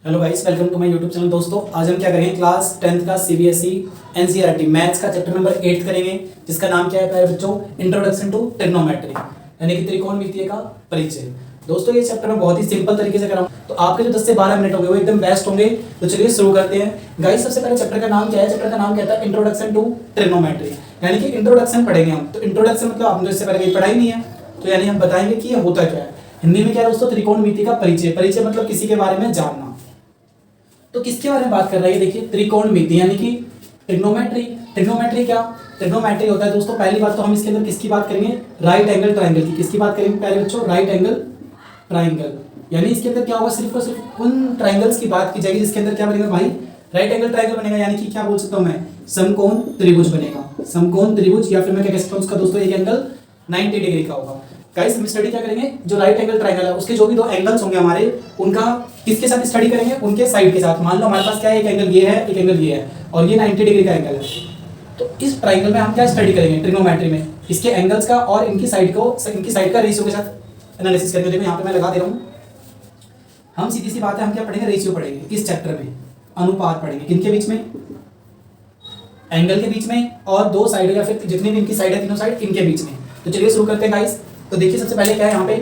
Hello guys, welcome to my YouTube channel. दोस्तों, आज हम क्या करेंगे, क्लास 10th का सीबीएसई एनसीईआरटी मैथ्स का चैप्टर नंबर 8 करेंगे, जिसका नाम क्या है प्यारे बच्चों, इंट्रोडक्शन टू ट्रिग्नोमेट्री, यानी कि त्रिकोणमितीय का परिचय। दोस्तों, ये चैप्टर मैं बहुत ही सिंपल तरीके से कराऊं, तो आपके जो 10 से 12 मिनट होंगे वो एकदम बेस्ट होंगे। तो चलिए शुरू करते हैं। गाइस, सबसे पहले चैप्टर का नाम क्या है? चैप्टर का नाम कहता है इंट्रोडक्शन टू ट्रिग्नोमेट्री, यानी कि इंट्रोडक्शन पढ़ेंगे हम। तो इंट्रोडक्शन मतलब आपने इससे पहले कहीं पढ़ाई नहीं है, तो यानी हम बताएंगे कि ये होता क्या है। हिंदी में क्या है दोस्तों, त्रिकोणमिति का परिचय। परिचय मतलब किसी के बारे में जानना। तो किसके बारे में बात कर रहा है? देखिए, त्रिकोणमिति यानी कि ट्रिग्नोमेट्री। ट्रिग्नोमेट्री क्या? ट्रिग्नोमेट्री होता है दोस्तों, पहली बात तो हम इसके अंदर किसकी बात करेंगे, राइट एंगल ट्राइंगल की। किसकी बात करेंगे प्यारे बच्चों? Right angle triangle. यानी इसके अंदर क्या होगा, सिर्फ और सिर्फ उन ट्राइंगल्स की बात की जाएगी जिसके अंदर क्या बनेगा भाई, राइट एंगल ट्राइंगल बनेगा। यानी कि क्या बोल सकता हूं मैं, समकोण त्रिभुज बनेगा। समकोण त्रिभुज, या फिर मैं क्या कह सकता हूं उसका दोस्तों, एक एंगल 90 डिग्री का होगा। गाइस, हम स्टडी क्या करेंगे, जो राइट एंगल ट्राइंगल है उसके जो भी दो एंगल्स होंगे हमारे, उनका किसके साथ स्टडी करेंगे, उनके साइड के साथ। मान लो हमारे पास क्या है, एक एंगल ये है, एक एंगल ये है, और ये 90 डिग्री का एंगल है। तो इस ट्राइंगल में हम क्या स्टडी करेंगे, ट्रिग्नोमेट्री में इसके एंगल्स का और इनकी साइड का रेशियो के साथ एनालिसिस करेंगे। देखो यहाँ पे मैं लगा दे रहा हूँ। हम सीधी सी बात है, हम क्या पढ़ेंगे, रेशियो पढ़ेंगे इस चैप्टर में। अनुपात पढ़ेंगे किनके बीच में, एंगल के बीच में, और दो साइड या फिर जितनी भी इनकी साइड है, तीनों साइड इनके बीच में। तो चलिए शुरू करते हैं गाइस। तो देखिए, सबसे पहले क्या है, यहाँ पे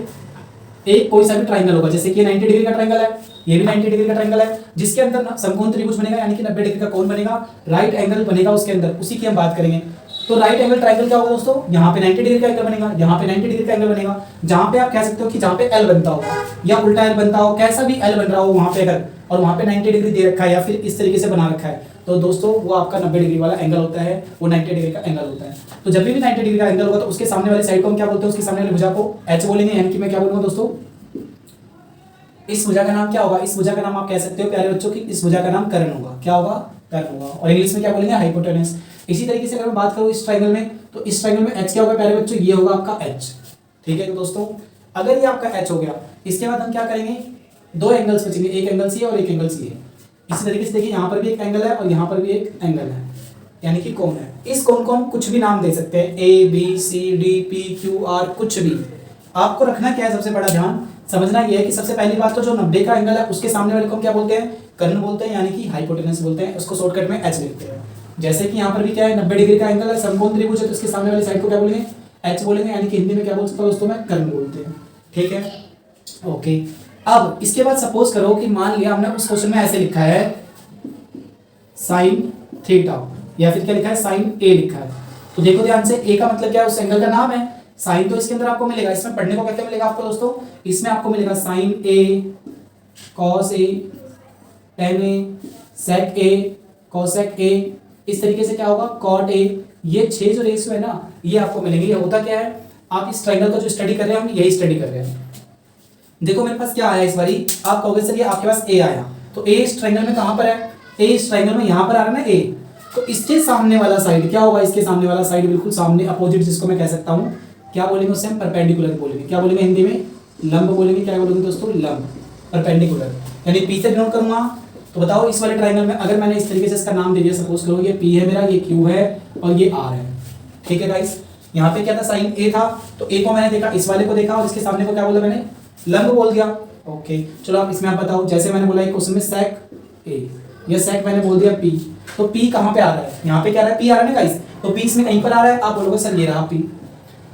एक कोई सा भी ट्राइंगल होगा, जैसे कि 90 डिग्री का ट्राइंगल है, ये भी 90 डिग्री का ट्राइंगल है, जिसके अंदर ना समकोण त्रिभुज बनेगा, यानी कि 90 डिग्री का कोण बनेगा, राइट एंगल बनेगा उसके अंदर, उसी की हम बात करेंगे। तो राइट एंगल ट्राइंगल क्या होगा दोस्तों, यहाँ पे 90 डिग्री का एंगल बनेगा, यहाँ पे 90 डिग्री का एंगल बनेगा। जहाँ पे आप कह सकते हो कि जहाँ पे एल बनता होगा या उल्टा एल बनता हो, कैसा भी एल बन रहा हो वहाँ पे अगर, और वहाँ पे 90 डिग्री दे रखा है या फिर इस तरीके से बना रखा है, तो दोस्तों वो आपका 90 डिग्री वाला एंगल होता है, वो 90 डिग्री का एंगल होता है। तो जब भी 90 डिग्री का एंगल होगा तो उसके सामने वाली साइड को हम क्या बोलते हैं, उसके सामने वाली भुजा को एच बोलेंगे। यानी कि मैं क्या बोलूंगा दोस्तों, इस भुजा का नाम क्या होगा, इस भुजा का नाम आप कह सकते हो प्यारे बच्चों की, इस भुजा का नाम कर्ण होगा। क्या होगा, कर्ण होगा। और इंग्लिश में क्या बोलेंगे, हाइपोटेनस। इसी तरीके से अगर मैं बात करूं इस ट्राइंगल में, तो इस ट्राइंगल में एच क्या होगा प्यारे बच्चों, ये होगा आपका एच। ठीक है तो दोस्तों, अगर ये आपका एच हो गया, इसके बाद हम क्या करेंगे, दो एंगल्स बचेंगे, एक एंगल सी है और एक एंगल सी है। इसी तरीके से देखिए, यहाँ पर भी एक एंगल है और यहाँ पर भी एक एंगल है, यानी कि कोण है। इस कोण को हम कुछ भी नाम दे सकते हैं, A B C D P Q R, कुछ भी। आपको रखना क्या है, सबसे बड़ा ध्यान समझना ये है कि सबसे पहली बात तो जो 90 का एंगल है उसके सामने वाले को हम क्या बोलते हैं, कर्ण बोलते हैं, यानी कि हाइपोटेनस बोलते हैं। उसको शॉर्टकट में एच लिखते हैं। जैसे कि यहाँ पर भी क्या है, 90 डिग्री का एंगल है, समकोण त्रिभुज है, तो इसके सामने वाली साइड को क्या बोलेंगे, एच बोलेंगे, यानी कि हिंदी में क्या बोल सकता हूँ दोस्तों मैं, कर्ण बोलते हैं। ठीक है, ओके। अब इसके बाद सपोज करो कि मान लिया हमने उस क्वेश्चन में ऐसे लिखा है साइन थीटा, या फिर क्या लिखा है, साइन ए लिखा है। तो देखो ध्यान से, ए का मतलब क्या है, उस एंगल का नाम है। साइन तो इसके अंदर आपको मिलेगा, इसमें पढ़ने को क्या मिलेगा आपको दोस्तों, इसमें आपको मिलेगा sine A, cos A, tan A, sec A, cosec A, इस तरीके से क्या होगा, कॉट ए। ये 6 जो रेशियो है ना, ये आपको मिलेंगे। ये होता क्या है, आप इस ट्राइंगल का जो स्टडी कर रहे हैं, हम यही स्टडी कर रहे हैं। देखो मेरे पास क्या आया इस बारी, आप कहोगे सर ये आपके पास ए आया, तो ए इस ट्राइंगल में कहां पर है, ए इस ट्राइंगल में यहां पर आ रहा है ना ए, तो इसके सामने वाला साइड क्या होगा, इसके सामने वाला साइड बिल्कुल सामने, अपोजिट जिसको मैं कह सकता हूं, क्या बोलेंगे उससे हम, परपेंडिकुलर बोलेंगे। क्या बोलेंगे हिंदी में, लंब बोलेंगे। क्या बोलेंगे दोस्तों, लंब, परपेंडिकुलर। यानी पी से डिनोट करूंगा, तो बताओ इस वाले ट्राइंगल में अगर मैंने इस तरीके से इसका नाम दे दिया, सपोज करो ये पी है मेरा, ये क्यू है और ये आर है। ठीक है गाइस, यहाँ पे क्या था, साइन ए था, तो ए को मैंने देखा, इस वाले को देखा, और इसके सामने को क्या बोला मैंने, लंब बोल दिया। ओके, चलो आप इसमें आप बताओ, जैसे मैंने बोला एक क्वेश्चन में सेक ए, ये सेक मैंने बोल दिया पी, तो पी कहाँ पे आ रहा है, यहाँ पे क्या आ रहा है, पी आ रहा है ना गाइस, तो पी इसमें कहीं पर आ रहा है। आप बोलोगे सर ये रहा पी,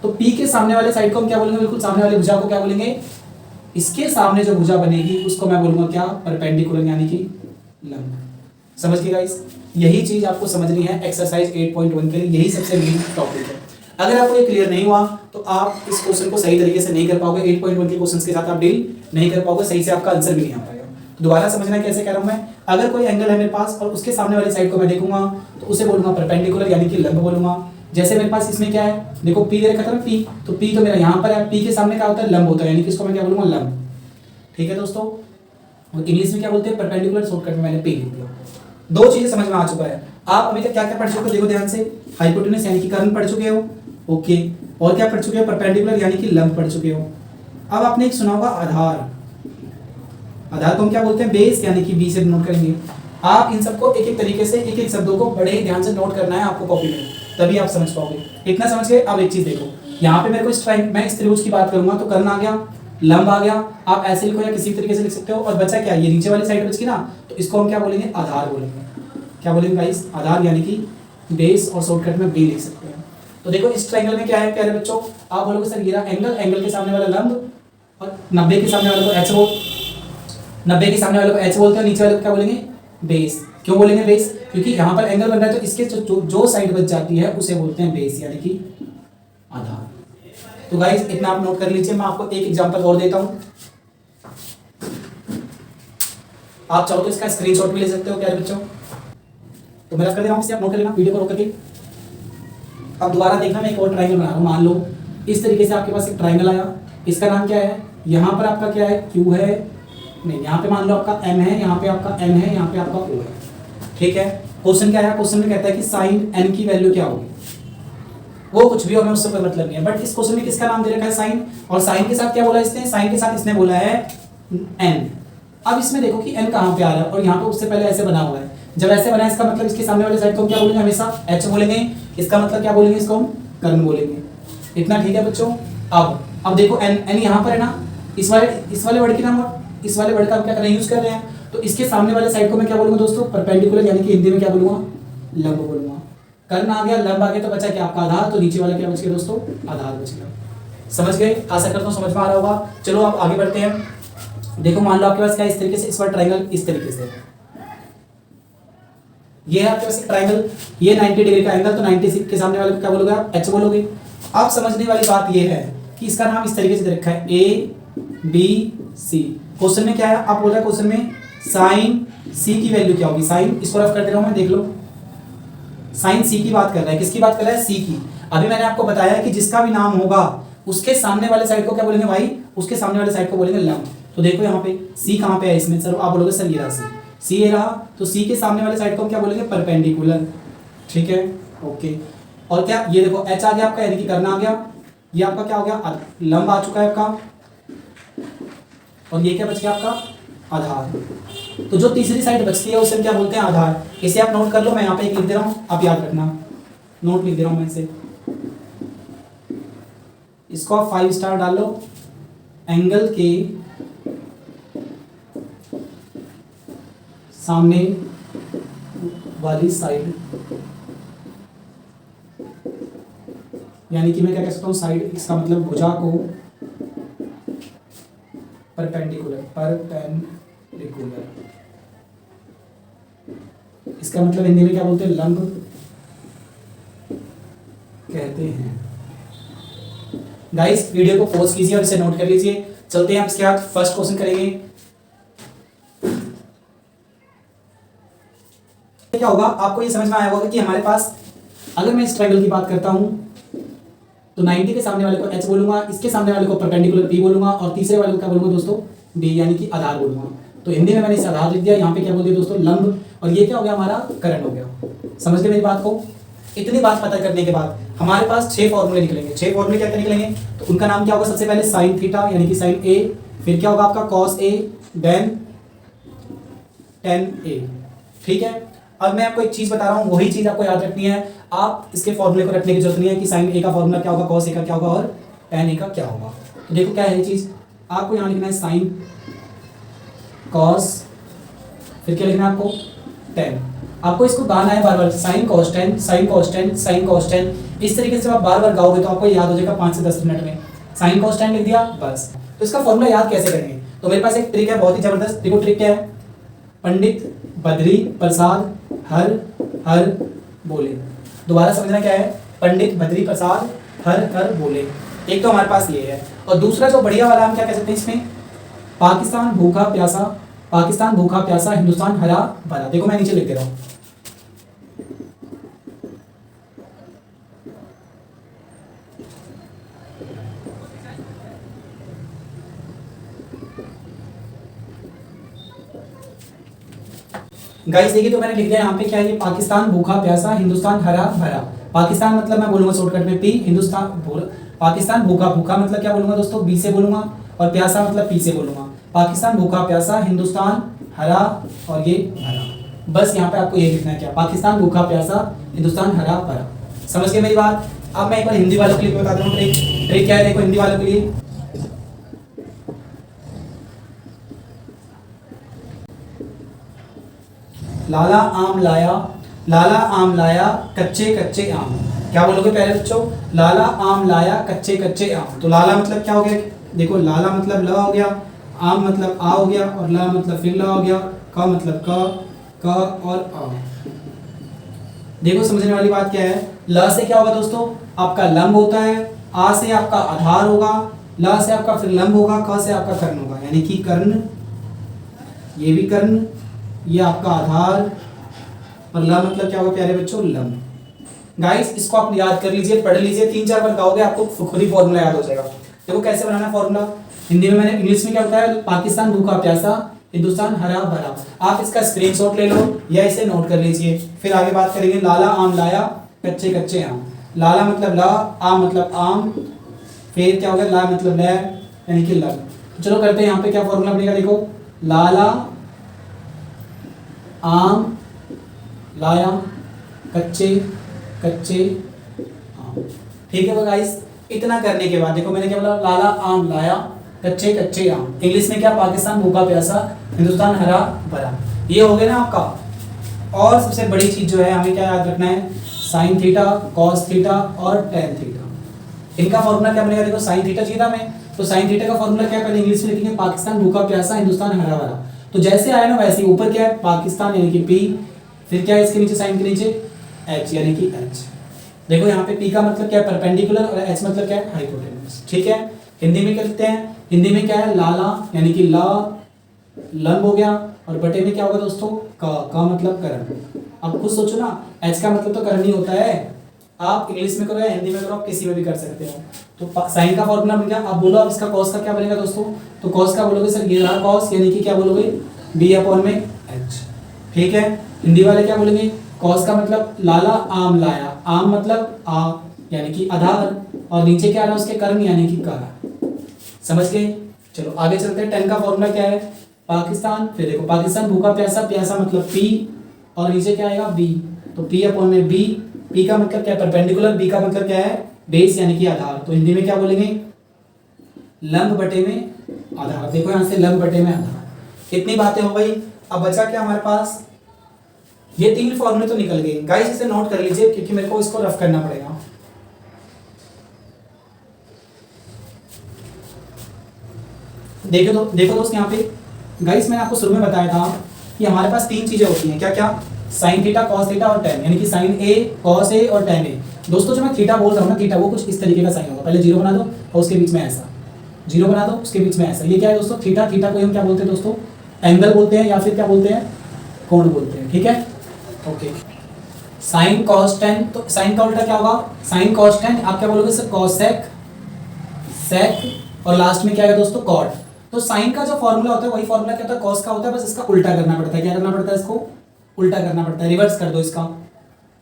तो पी के सामने वाले साइड को हम क्या बोलेंगे, बिल्कुल सामने वाली भुजा को क्या बोलेंगे, इसके सामने जो भुजा बनेगी उसको मैं बोलूंगा क्या, परपेंडिकुलर, यानी कि लंब। समझ गए गाइस, यही चीज आपको समझनी है एक्सरसाइज 8.1 के लिए, यही सबसे मेन टॉपिक है। अगर आपको ये क्लियर नहीं हुआ तो आप इस क्वेश्चन को सही तरीके से नहीं कर पाओगे, 8.1 के क्वेश्चंस के साथ आप डील नहीं कर पाओगे, सही से आपका आंसर भी नहीं आ पाएगा। तो दोबारा समझना कैसे कह रहा हूं मैं, अगर कोई एंगल है मेरे पास और उसके सामने वाली साइड को मैं देखूंगा तो उसे बोलूंगा परपेंडिकुलर, यानी कि लंब बोलूंगा। जैसे मेरे पास इसमें क्या है, देखो पी दे रखा था ना पी, तो पी तो मेरा यहाँ पर है, पी के सामने क्या होता है, लंब होता है, यानी कि इसको मैं क्या बोलूंगा, लंब। ठीक है दोस्तों, और इंग्लिश में क्या बोलते हैं, परपेंडिकुलर, शॉर्टकट में मैंने पी लिख दिया। दो चीजें समझ में आ चुका है। आप अभी तक क्या क्या पढ़ चुके हो, देखो ध्यान से, हाइपोटेनस यानी कि कर्ण पढ़ चुके हो, ओके, और क्या पढ़ चुके हो, परपेंडिकुलर यानी कि लंब पढ़ चुके हो। अब आपने एक सुना होगा आधार, आधार को हम क्या बोलते हैं, बेस, यानी कि बी से नोट करेंगे। आप इन सबको एक एक तरीके से, एक एक शब्दों को बड़े ही ध्यान से नोट करना है आपको कॉपी में, तभी आप समझ पाओगे। इतना समझ गए। अब एक चीज देखो, यहाँ पे मेरे को इस मैं इस त्रिभुज की बात करूंगा तो कर्ण आ गया, लंब आ गया, आप ऐसे लिखो या किसी भी तरीके से लिख सकते हो। और बचा क्या, ये नीचे वाली साइड बच गई ना, तो इसको हम क्या बोलेंगे, आधार बोलेंगे। क्या बोलेंगे गाइस, आधार, यानी कि बेस, और शॉर्टकट में बी लिख सकते हैं। तो देखो इस ट्रायंगल में क्या है प्यारे बच्चों, आप बोलोगे सर ये रहा एंगल, एंगल के सामने वाला लंब, और 90 के सामने वाले को एच बोल, 90 के सामने वाले को एच बोलते हैं, नीचे वाले को क्या बोलेंगे, बेस। क्यों बोलेंगे बेस, क्योंकि यहाँ पर एंगल बन रहा है, तो इसके जो साइड बच जाती है उसे बोलते हैं बेस, यानी कि आधार। तो गाइस इतना आप नोट कर लीजिए। मैं आपको एक एग्जांपल और देता हूं, आप चाहो तो इसका स्क्रीनशॉट भी ले सकते हो प्यारे बच्चों। तो मैं रख कर दे रहा हूं, इसे आप नोट कर लेना वीडियो को रोक करके। अब दोबारा देखना, मैं एक और ट्रायंगल बना रहा हूं। मान लो इस तरीके से आपके पास एक ट्रायंगल आया, इसका नाम क्या है, यहाँ पर आपका क्या है, क्यू है, नहीं यहाँ पे मान लो आपका एम है, यहाँ पे आपका एन है, यहाँ पे आपका ओ है, ठीक है। क्वेश्चन क्या है, क्वेश्चन में कहता है कि साइन एन की वैल्यू क्या होगी, वो कुछ भी हो, हमें उससे कोई मतलब नहीं है, बट इस क्वेश्चन में किसका नाम दे रखा है, साइन, और साइन के साथ क्या बोला इसने, साइन के साथ इसने बोला है एन। अब इसमें देखो कि एन कहाँ पे आ रहा है, और यहाँ पे उससे पहले ऐसे बना हुआ है। जब ऐसे बना है, इसका मतलब इसके सामने वाले साइड को हम क्या बोलेंगे, हमेशा एच बोलेंगे, इसका मतलब क्या बोलेंगे, इसको हम कर्ण बोलेंगे। इतना ठीक है बच्चों। अब देखो एन, एन यहाँ पर है ना, इस वाले वर्ड की नाम, इस वाले वर्ड का हम क्या कर रहे हैं, यूज कर रहे हैं। तो इसके सामने वाले साइड को मैं क्या बोलूंगा दोस्तों, परपेंडिकुलर, यानी कि हिंदी में क्या बोलूंगा, लंब बोलूंगा। कर्ण आ गया, लंब आ गया, तो बचा क्या आपका आधार, तो नीचे वाला क्या बच गया दोस्तों, आधार बच गया। समझ गए, आशा करता हूँ समझ में आ रहा होगा। चलो आप आगे बढ़ते हैं। देखो मान लो आपके पास क्या इस तरीके से, इस बार ट्रायंगल इस तरीके से, ये है आपके पास एक ट्रायंगल, ये 90 डिग्री का एंगल, तो 90 के सामने वाले को क्या बोलोगे आप, एच बोलोगे। आप समझने वाली बात ये है कि इसका नाम इस तरीके से दे रखा है, ए बी सी। क्वेश्चन में क्या है, आप बोल रहे हैं क्वेश्चन में साइन सी की वैल्यू क्या होगी, साइन इसको रफ कर दे रहा हूं मैं, देख लो, साइन सी की बात कर रहा है, किसकी बात कर रहा है, सी की। अभी मैंने आपको बताया कि जिसका भी नाम होगा उसके सामने वाले साइड को क्या बोलेंगे भाई, उसके सामने वाले साइड को बोलेंगे लंब। तो देखो यहाँ पे सी कहाँ पे है इसमें, सर आप बोलोगे सर ये रहा सी ये रहा, तो सी के सामने वाले साइड को हम क्या बोलेंगे, परपेंडिकुलर, ठीक है, ओके। और क्या, ये देखो एच आ गया आपका, यानी कि कर्ण आ गया, ये आपका क्या हो गया, लंब आ चुका है आपका, और ये क्या बच गया आपका, आधार। तो जो तीसरी साइड बचती है उसे हम क्या बोलते हैं, आधार। इसे आप नोट कर लो, मैं यहाँ पे एक लिख दे रहा हूँ, आप याद रखना, नोट लिख दे रहा हूँ मैं इसे, इसको आप 5 स्टार डाल लो। एंगल के सामने वाली साइड, यानी कि मैं क्या कह सकता हूँ, साइड, इसका मतलब भुजा को परपेंडिकुलर, इसका मतलब हिंदी में क्या बोलते हैं, लंब कहते हैं। गाइस वीडियो को पॉज कीजिए और इसे नोट कर लीजिए। चलते हैं, इसके बाद फर्स्ट क्वेश्चन करेंगे। क्या होगा, आपको ये समझ में आया होगा कि हमारे पास, अगर मैं इस ट्रायंगल की बात करता हूं तो 90 के सामने वाले को एच बोलूंगा, इसके सामने वाले को परपेंडिकुलर पी बोलूंगा, और तीसरे वाले को क्या बोलूंगा दोस्तों, बी, यानी कि आधार बोलूंगा। तो हिंदी में मैंने इसे आधार लिख दिया, यहाँ पे क्या बोल दिया दोस्तों, लंब, और ये क्या हो गया हमारा, कर्ण हो गया। समझ गए मेरी बात को। इतनी बात पता करने के बाद हमारे पास 6 फॉर्मूले निकलेंगे। 6 फॉर्मूले क्या क्या निकलेंगे, तो उनका नाम क्या होगा, सबसे पहले साइन थीटा, यानी कि साइन ए, फिर क्या होगा आपका कॉस ए, देन टेन ए, ठीक है। अब मैं आपको एक चीज बता रहा हूँ, वही चीज आपको याद रखनी है। आप इसके फॉर्मूले को रखने की जरूरत नहीं है कि साइन ए का फॉर्मूला क्या होगा, कॉस ए का क्या होगा, और टेन ए का क्या होगा। तो देखो क्या है ये चीज, आपको यहाँ लिखना है साइन कॉस, फिर क्या लिखना है आपको, टेन। आपको इसको गाना है बार बार, sine cos tan, sine cos tan, sine cos tan. इस तरीके से आप बार बार गाओगे तो आपको याद हो जाएगा 5 से 10 मिनट में। साइन कॉस टेन लिख दिया बस। तो इसका फॉर्मूला याद कैसे करेंगे, तो मेरे पास एक ट्रिक है बहुत ही जबरदस्त। देखो ट्रिक क्या है, पंडित बद्री प्रसाद हर हर बोले। दोबारा समझना क्या है, पंडित बद्री प्रसाद हर हर बोले। एक तो हमारे पास ये है, और दूसरा जो बढ़िया वाला हम क्या कह सकते हैं इसमें, पाकिस्तान भूखा प्यासा, पाकिस्तान भूखा प्यासा, हिंदुस्तान हरा भरा। देखो मैं नीचे लिख दे रहा हूं, गाइस देखिए, तो मैंने लिख दिया यहाँ पे क्या है, ये पाकिस्तान भूखा प्यासा, हिंदुस्तान हरा भरा। पाकिस्तान मतलब मैं बोलूंगा शॉर्टकट में पी, हिंदुस्तान पाकिस्तान भूखा, भूखा मतलब क्या बोलूंगा दोस्तों, बी से बोलूंगा, और प्यासा मतलब पी से बोलूंगा। पाकिस्तान भूखा प्यासा, हिंदुस्तान हरा, और ये भरा। बस यहाँ पे आपको ये लिखना है, क्या, पाकिस्तान भूखा प्यासा, हिंदुस्तान हरा भरा। समझ गए मेरी बात। अब मैं एक बार हिंदी वालों के लिए बता दूँ ट्रिक। ट्रिक क्या है, देखो हिंदी वालों के लिए, लाला आम लाया, लाला आम लाया कच्चे कच्चे आम। क्या बोलोगे प्यारे बच्चों? लाला आम लाया कच्चे कच्चे आम। तो लाला मतलब क्या हो गया? देखो लाला मतलब ल हो गया, आम मतलब आ हो गया, और ला मतलब फिर ला हो गया, क मतलब क और आ। देखो समझने वाली बात क्या है, ल से क्या होगा दोस्तों? आपका लंब होता है, आ से आपका आधार होगा, ला से आपका फिर लंब होगा, क से आपका कर्ण होगा, यानी कि कर्ण, ये भी कर्ण, ये आपका आधार, और ला मतलब क्या होगा प्यारे बच्चों? लंब। गाइस इसको आप याद कर लीजिए, पढ़ लीजिए, 3-4 बार गाओगे आपको खुद ही फॉर्मूला याद हो जाएगा। देखो कैसे बनाना है फॉर्मूला। हिंदी में मैंने, इंग्लिश में क्या होता है? पाकिस्तान भूखा प्यासा, हिंदुस्तान हरा भरा। आप इसका स्क्रीनशॉट ले लो या इसे नोट कर लीजिए, फिर आगे बात करेंगे। लाला आम लाया कच्चे कच्चे आम। लाला मतलब ला, आम मतलब आम, फिर क्या होगा? ला मतलब लै, यानी कि लग। चलो करते हैं यहाँ पे क्या फॉर्मूला बनेगा। देखो लाला आम लाया कच्चे कच्चे आम। ठीक है गाइस, इतना करने के बाद देखो मैंने क्या बोला? लाला आम लाया कच्चे कच्चे आम। इंग्लिश में क्या? पाकिस्तान भूखा प्यासा, हिंदुस्तान हरा भरा। ये हो गया ना आपका। और सबसे बड़ी चीज जो है हमें क्या याद रखना है? साइन थीटा, कॉस थीटा और टेन थीटा। इनका फॉर्मूला क्या बनेगा? देखो साइन थीटा थीटा में, तो साइन थीटा का फॉर्मूला क्या है? पहले इंग्लिश में लिखेंगे पाकिस्तान भूखा प्यासा, हिंदुस्तान हरा भरा। तो जैसे आया ना वैसे ही ऊपर क्या है? पाकिस्तान यानी कि पी, फिर क्या है इसके नीचे? साइन के नीचे एच यानी कि एच। देखो यहाँ पे पी का मतलब क्या है? परपेंडिकुलर, और एच मतलब क्या है? हाइपोटेन्यूज। ठीक है, हिंदी में क्या लिखते हैं? हिंदी में क्या है? लाला यानी कि ला लंब हो गया, और बटे में क्या होगा दोस्तों? का मतलब कर्ण। अब खुद सोचो ना, एच का मतलब तो कर्ण ही होता है। आप इंग्लिश में करो या हिंदी में करो, आप किसी में भी कर सकते हो। तो साइन का फॉर्मूला बन गया। अब बोलो अब इसका कॉस का क्या बनेगा दोस्तों? तो कॉस का बोलोगे सर ये रहा कॉस, यानी कि क्या बोलोगे? बी अपॉन में एच। ठीक है, हिंदी वाले क्या बोलेंगे? कॉस का मतलब लाला आम लाया, आम मतलब आ यानी कि आधार, और नीचे क्या आ रहा है उसके? कर्ण यानी कि का। समझ गए? चलो आगे चलते हैं। टेन का फॉर्मूला क्या है? पाकिस्तान, फिर देखो पाकिस्तान भूखा प्यासा, प्यासा मतलब पी, और नीचे क्या आएगा? बी। तो पी अपॉन में बी। पी का मतलब क्या है? परपेंडिकुलर, बी का मतलब क्या है? बेस यानी कि आधार। तो हिंदी में क्या बोलेंगे? लंब बटे में आधार। देखो यहां से लंब बटे में आधार। इतनी बातें हो गई। अब बचा क्या हमारे पास? ये 3 फॉर्मूले तो निकल गए। गाइस इसे नोट कर लीजिए क्योंकि मेरे को इसको रफ करना पड़ेगा। देखो दोस्त यहाँ पे गाइस मैंने आपको शुरू में बताया था कि हमारे पास 3 चीजें होती हैं। क्या क्या? साइन थीटा, कॉस थीटा और टेन, यानी कि साइन ए, कॉस ए और टेन ए। दोस्तों जो मैं थीटा बोल रहा हूँ ना, थीटा वो कुछ इस तरीके का साइन होगा। पहले जीरो बना दो और उसके बीच में ऐसा, जीरो बना दो उसके बीच में ऐसा। ये क्या है दोस्तों? थीटा। थीटा को हम क्या बोलते हैं दोस्तों? एंगल बोलते हैं, या फिर क्या बोलते हैं? कोण बोलते हैं। ठीक है, ओके। साइन कॉस टेन, तो साइन का उल्टा क्या होगा? साइन कॉस टेन आप क्या बोलोगे सर? कॉसेक, सेक, और लास्ट में क्या है दोस्तों? कॉट। तो साइन का जो फॉर्मूला होता है वही फॉर्मूला क्या होता है? कॉस का होता है, बस इसका उल्टा करना पड़ता है। क्या करना पड़ता है? इसको उल्टा करना पड़ता है, रिवर्स कर दो इसका।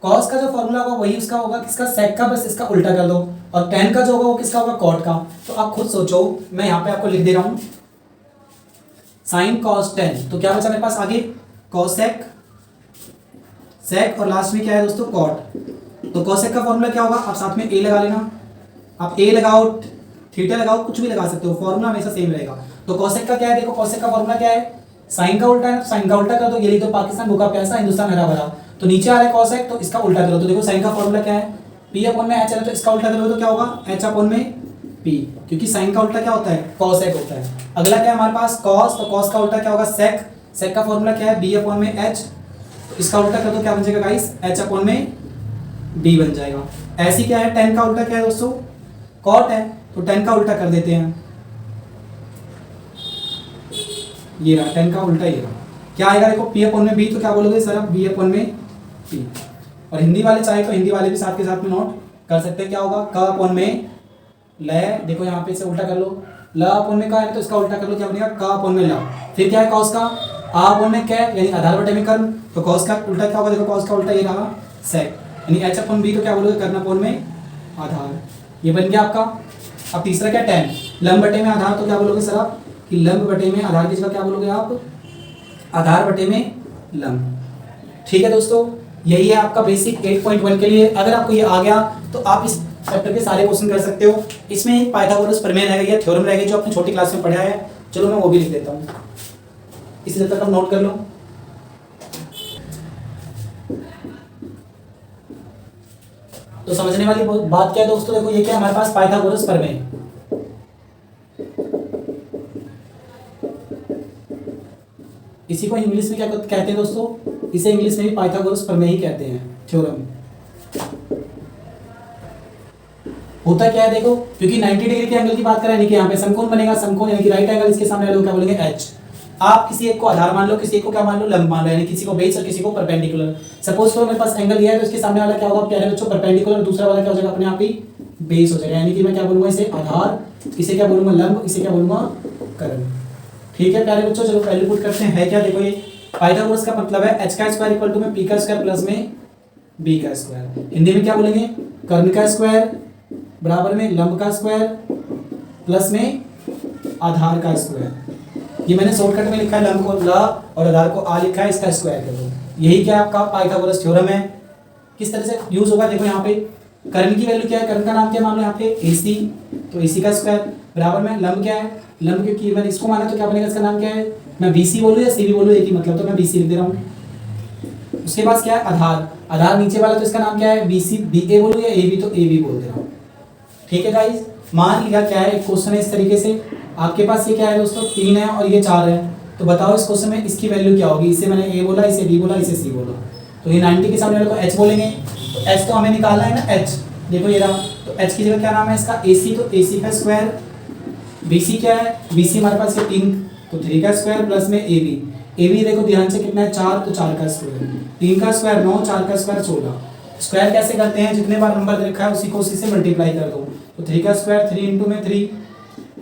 कॉस का जो फॉर्मूला होगा वही उसका होगा किसका? सेक का, बस इसका उल्टा कर दो। और टेन का जो होगा वो किसका होगा? कॉट का। तो आप खुद सोचो, मैं यहाँ पे आपको लिख दे रहा हूँ साइन कॉस टेन, तो क्या बचा मेरे पास आगे? कॉसेक, सेक, और लास्ट में क्या है दोस्तों? कॉट। तो कॉसेक का फॉर्मूला क्या होगा? आप साथ में ए लगा लेना। आप ए लगाओ, थीटा लगाओ, कुछ भी लगा सकते हो, फॉर्मूला हमेशा सेम रहेगा। तो कॉसेक का क्या है? देखो कॉसेक का फॉर्मूला क्या है? साइन का उल्टा है, तो साइन का उल्टा कर दो। ये लिख दो पाकिस्तान भूखा प्यासा, हिंदुस्तान हरा भरा। तो नीचे आ रहा है कॉसेक, तो इसका उल्टा करो। तो देखो साइन का फॉर्मूला क्या है? पी अपॉन में एच है, तो इसका उल्टा करो तो क्या होगा? एच अपॉन में पी, क्योंकि साइन का उल्टा क्या होता है? कॉसेक होता है। अगला क्या है हमारे पास? कॉस, तो कॉस का उल्टा क्या होगा? सेक। सेक का फॉर्मूला क्या है? बी अपॉन में एच, तो इसका उल्टा कर दो, क्या बन जाएगा गाइस? एच अपॉन में बी बन जाएगा। ऐसी क्या है? टेन का उल्टा क्या है दोस्तों? कॉट है, तो टेन का उल्टा कर देते हैं। ये रहा टेन का उल्टा, ये रहा। क्या आएगा देखो? पी अपॉन में बी, तो क्या बोलोगे सर आप? बी अपॉन में पी। और हिंदी वाले चाहे तो हिंदी वाले भी साथ के साथ में नोट कर सकते हैं। क्या होगा? क अपॉन में ल, देखो यहाँ पे से उल्टा कर लो। ल अपॉन में का है तो इसका उल्टा कर लो, क्या बनेगा? क अपॉन में ल। फिर क्या है कॉस का? आ अपॉन में क्या यानी आधार बटे में कर्ण, तो कॉस का उल्टा क्या होगा? देखो कॉस का उल्टा ये रहा सेक, यानी एच अपॉन बी, तो क्या बोलोगे? कर्ण अपॉन में आधार। ये बन गया आपका। अब तीसरा क्या? टेन, लंब बटे में आधार, तो क्या बोलोगे सर आप? कि लंब बटे में आधार की जगह क्या बोलोगे आप? आधार बटे में लंब। ठीक है दोस्तों, यही है आपका बेसिक 8.1 के लिए। अगर आपको ये आ गया तो आप इस चैप्टर के सारे क्वेश्चन कर सकते हो। इसमें एक पाइथागोरस प्रमेय रह गया, थ्योरम रह गया, जो आपने छोटी क्लास में पढ़ा है। चलो मैं वो भी लिख देता हूँ, इसे जब तक आप नोट कर लो। तो समझने वाली बात क्या है दोस्तों, देखो ये क्या हमारे पास पाइथागोरस प्रमेय, इसी को इंग्लिश में क्या कहते हैं दोस्तों, इसे इंग्लिश में भी पाइथागोरस प्रमेय ही कहते हैं, थ्योरम। होता क्या है देखो, क्योंकि 90 डिग्री के एंगल की बात करें, यानी कि यहाँ पे समकोण बनेगा, समकोण यानी कि राइट एंगल, इसके सामने वाले को क्या बोलेंगे एच। आप किसी एक को आधार मान लो, किसी एक को क्या मान लो लंब मान लो, यानी किसी को बेस और किसी को परपेंडिकुलर। सपोज तो मेरे पास एंगल ये है तो इसके सामने वाला क्या होगा प्यारे बच्चों परपेंडिकुलर, दूसरा वाला क्या हो जाएगा अपने आप ही बेस हो जाएगा, यानी कि मैं क्या बोलूंगा इसे आधार, इसे क्या बोलूंगा लंब, इसे क्या बोलूंगा कर्ण। ठीक है प्यारे बच्चों, चलो वैल्यू पुट करते हैं। है क्या देखो, ये पाइथागोरस का मतलब है h का स्क्वायर इक्वल टू में p का स्क्वायर प्लस में b का स्क्वायर। हिंदी में क्या बोलेंगे, कर्ण का स्क्वायर बराबर में लंब का स्क्वायर प्लस में आधार का स्क्वायर। ये मैंने शॉर्टकट में लिखा है, लंब को ल और आधार को आ लिखा है, इसका स्क्वायर कर दो। यही क्या आपका पाइथागोरस थ्योरम है। किस तरह से यूज होगा देखो, यहाँ पे कर्ण की वैल्यू क्या है, कर्ण का नाम क्या मान लो यहाँ पे AC, तो AC का स्क्वायर बराबर में लंब क्या है, लंब क्योंकि मैंने इसको माना तो क्या बनेगा, इसका नाम क्या है, मैं BC बोलूँ या CV बोलूँ एक ही मतलब, तो मैं BC लिख दे रहा हूँ। उसके बाद क्या है आधार, आधार नीचे वाला तो इसका नाम क्या है BC, BA बोलूँ या AB, तो AB बोल दे रहा हूँ। ठीक है गाइस, मान लिया क्या है, एक क्वेश्चन है इस तरीके से, आपके पास ये क्या है दोस्तों 3 है और ये 4 है, तो बताओ इस क्वेश्चन में इसकी वैल्यू क्या होगी। इसे मैंने A बोला, इसे B बोला, इसे C बोला, तो ये 90 के सामने वाले को H बोलेंगे, तो H तो हमें निकालना है ना H, देखो ये रहा, तो H की जगह क्या नाम है इसका AC, तो AC का स्क्वायर, BC क्या है, BC हमारे पास ये 3, तो 3 का स्क्वायर प्लस में AB, AB देखो ध्यान से कितना है 4, तो 4 का स्क्वायर, 3 का स्क्वायर 9, 4 का स्क्वायर 16। स्क्वायर कैसे करते हैं, जितने बार नंबर दे रखा है उसी को उसी से मल्टीप्लाई कर दो, तो 3 का स्क्वायर 3 इंटू में 3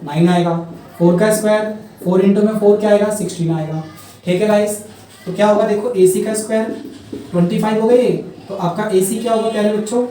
9 आएगा, 4 का स्क्वायर 4 इंटू में 4 क्या आएगा 16 आएगा। ठीक है गाइस, तो क्या होगा देखो AC का स्क्वायर 25 हो गए, तो आपका AC क्या होगा प्यारे बच्चों,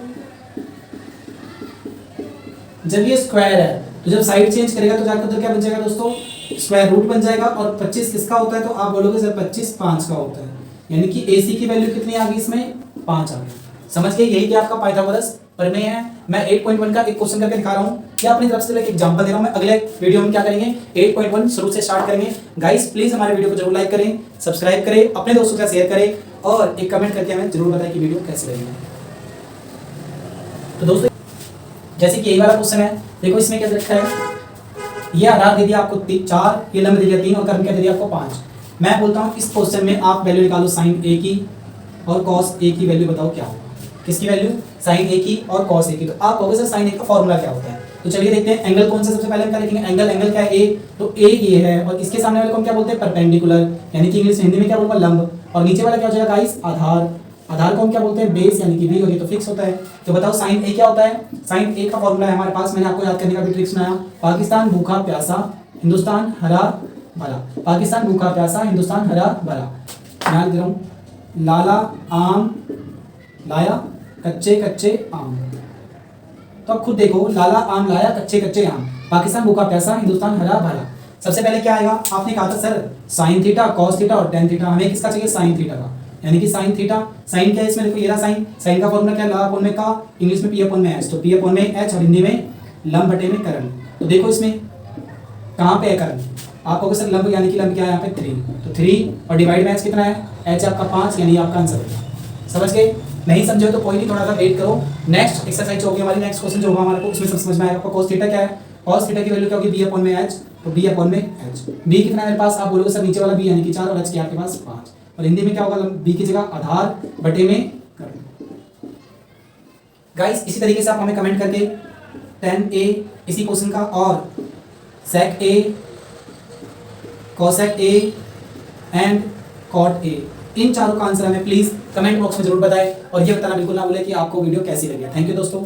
जब ये स्क्वायर है तो जब साइड चेंज करेगा तो जाकर तो क्या बन जाएगा दोस्तों, स्क्वायर रूट बन जाएगा, और 25 किसका होता है, तो आप बोलोगे सर 25 5 का होता है, यानी कि AC की वैल्यू कितनी आ गई इसमें 5 आ गई। समझ गए, यही क्या आपका पाइथागोरस प्रमेय है। मैं 8.1 का एक क्वेश्चन करके दिखा रहा हूँ, क्या अपनी तरफ से एक एग्जांपल दे रहा हूँ। मैं अगले वीडियो में क्या करेंगे 8.1 शुरू से स्टार्ट करेंगे। गाइस प्लीज हमारे वीडियो को जरूर लाइक करें, सब्सक्राइब करें, अपने दोस्तों के साथ शेयर करें और एक कमेंट करके हमें जरूर बताएं कि वीडियो कैसी लगी। तो दोस्तों जैसे कि यही वाला क्वेश्चन है, देखो इसमें क्या रखा है, ये आधार दे दिया आपको 4, ये लंब दे दिया 3 और कर्ण क्या दे दिया आपको 5। मैं बोलता हूँ इस क्वेश्चन में आप वैल्यू निकालो sin A की और cos A की वैल्यू बताओ क्या होगा। किसकी वैल्यू, sin A की और cos A की। तो आप कहोगे सर sin A का फॉर्मूला क्या होता है, तो चलिए देखते हैं। एंगल कौन सा सबसे पहले हम क्या लिखेंगे, एंगल क्या है A, तो A ये है और इसके सामने वाले को हम क्या बोलते हैं परपेंडिकुलर, यानी कि इंग्लिश हिंदी में क्या बोलूंगा लंब, और नीचे वाला क्या हो जाएगा गाइस आधार, आधार को हम क्या बोलते हैं बेस, यानी कि B होगी तो फिक्स होता है। तो बताओ sin A क्या होता है, sin A का फॉर्मूला है हमारे पास, मैंने आपको याद करने का भी ट्रिक सुनाया, पाकिस्तान भूखा प्यासा हिंदुस्तान हरा भरा, पाकिस्तान भूखा प्यासा हिंदुस्तान हरा भरा। ध्यान दे रहा हूँ, लाला आम लाया कच्चे कच्चे आम, तो अब खुद देखो लाला आम लाया कच्चे कच्चे आम, पाकिस्तान भूखा प्यासा हिंदुस्तान हरा भरा। सबसे पहले क्या आएगा, आपने कहा था sir sine theta cos theta और टेन थीटा, हमें किसका चाहिए साइन थीटा का, यानी कि साइन थीटा। साइन क्या है इसमें देखो ये रहा साइन, साइन का फॉर्मूला क्या है ला अपॉन में का, इंग्लिश में पी अपॉन में एच, तो पी अपॉन में एच और हिंदी में लंब बटे में कर्ण। तो देखो इसमें कहाँ पे है कर्ण, आप कहोगे सर लंब यानी कि लंब क्या है यहाँ पे 3, तो 3 और डिवाइड में एच कितना है, एच आपका 5, यानी आपका आंसर होगा। समझ गए, नहीं समझे तो कोई नहीं, थोड़ा सा वेट करो, नेक्स्ट एक्सरसाइज होगी हमारी, नेक्स्ट क्वेश्चन जो होगा हमारे को उसमें सब समझ में आएगा। आपको cos थीटा क्या है, cos थीटा की वैल्यू क्या होगी b अपॉन में h, तो b अपॉन में h, b कितना है मेरे पास, आप बोलोगे सर नीचे वाला b यानी कि 4 और h क्या आपके पास 5, और हिंदी में क्या होगा b की जगह आधार बटे में कर्ण। गाइस इसी तरीके से आप हमें कमेंट करके tan a इसी क्वेश्चन का और sec a cosec a and cot a, इन चारों का आंसर हमें प्लीज कमेंट बॉक्स में जरूर बताएं, और ये बताना बिल्कुल ना भूलें कि आपको वीडियो कैसी लगी। थैंक यू दोस्तों।